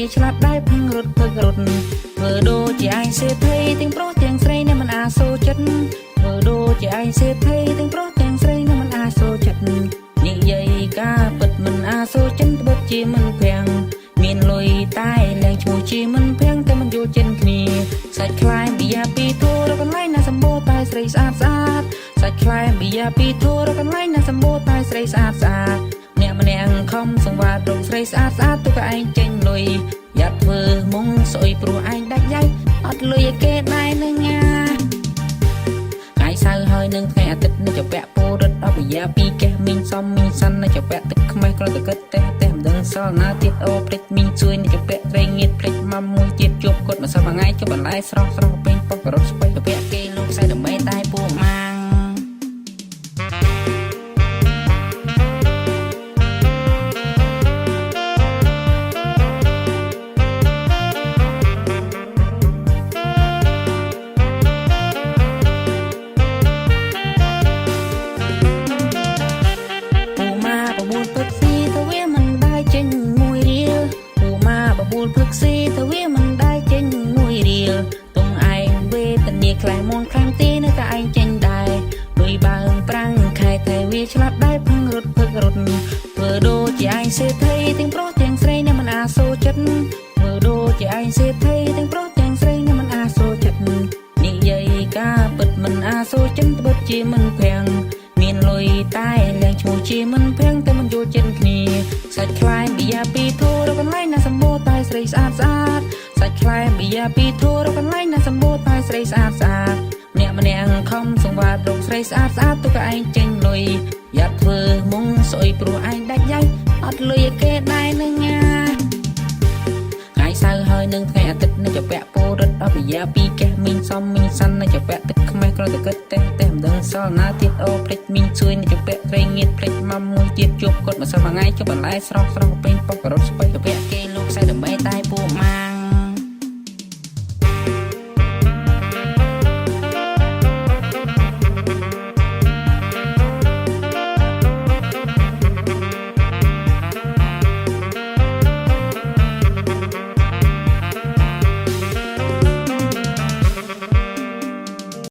វាឆ្លាតដែរផឹងរត់ធ្វើដូចជាឯងសេដ្ឋីទាំងប្រុសទាំងស្រីនៅមិនអាសូរចិត្តធ្វើដូចជាឯងសេដ្ឋីទាំងប្រុសទាំងស្រីនៅមិនអាសូរចិត្តនិយាយការពិតមិនអាសូរចិត្តត្បិតជាមិនភាំងមានលុយតែលែងឈ្មោះជាមិនភាំងតែមិនយល់ចិត្តគ្នាសាច់ខ្លាយប៊ីយ៉ាពីធូរកន្លែងណាសម្បូរតែស្រីស្អាតសាច់ខ្លាយប៊ីយ៉ាពីធូរកន្លែងណាសម្បូរតែស្រីស្អាតអ្នកម្នាក់ខំសង្វាតរកស្រីស្អាតទៅក៏ឯងចេញលុយយ៉ាត់ធ្វើមុងស្អុយព្រោះឯងដាច់យ៉ៃអត់លុយឲ្យគេដែរនឹងថ្ងៃសៅរ៍ហើយនឹងថ្ងៃអាទិត្យនឹងចពាក់ពោរត់អបយ៉ាពីកេះមីងសំមីងសាន់នឹងចពាក់ទឹកខ្មេះគ្រាន់តែគិតតែមិនដឹងសល់ណាទៀតអូភ្លេចមីងជួយនឹងចពាក់ត្រីងៀតភ្លេចមកមួយទៀតជួបគាត់មកសប្ងៃជប់បន្លែស្រស់ពេញប៉ុករត់ស្បៃចពាក់គេលោកខ្សែដើម្បីតែពួកម៉ាងព្រឹកស៊ីទៅវាមិនដែរចេញមួយរៀលតុងឯងវេទនាខ្លាំងមុនខាងទីនៅតែឯងចេញដែរដូចបើងប្រាំងខែតែវាឆ្លាតដែរផឹងរត់ធ្វើដូចជាឯងសេដ្ឋីទាំងប្រុសទាំងស្រីនៅមិនអាសូរចិត្តធ្វើដូចជាឯងសេដ្ឋីទាំងប្រុសទាំងស្រីនៅមិនអាសូរចិត្តនិយាយការពិតមិនអាសូរចិត្តត្បិតជាមិនភាំងមានលុយតែលែងឈ្មោះជាមិនភាំងតែមិនយល់ចិត្តគ្នាសាច់ខ្លាយប៊ីយ៉ាពីធូរកន្លែងណាសម្បូរតែស្រីស្អាតសាច់ខ្លែប៊ីយ៉ាពីធូរកន្លែងណាសម្បូរតែស្រីស្អាតអ្នកម្នាក់ខំសង្វាតរកស្រីស្អាតទៅក៏ឯងចេញលុយយ៉ាត់ធ្វើមុងស្អុយព្រោះឯងដាច់យ៉ៃអត់លុយឲ្យគេដែរនឹងថ្ងៃសៅរ៍ហើយនឹងថ្ងៃអាទិត្យនឹងចពាក់ពោរត់អបយ៉ាពីកេះមីងសំមីងសាន់នឹងចពាក់ទឹកខ្មេះគ្រាន់តែគិតតែមិនដឹងសល់ណាទៀតអូភ្លេចមីងជួយនឹងចពាក់ត្រីងៀតភ្លេចមកមួយទៀតជួបគាត់មកសប្ងៃជប់បន្លែស្រស់ពេញប៉ុករត់ស្ប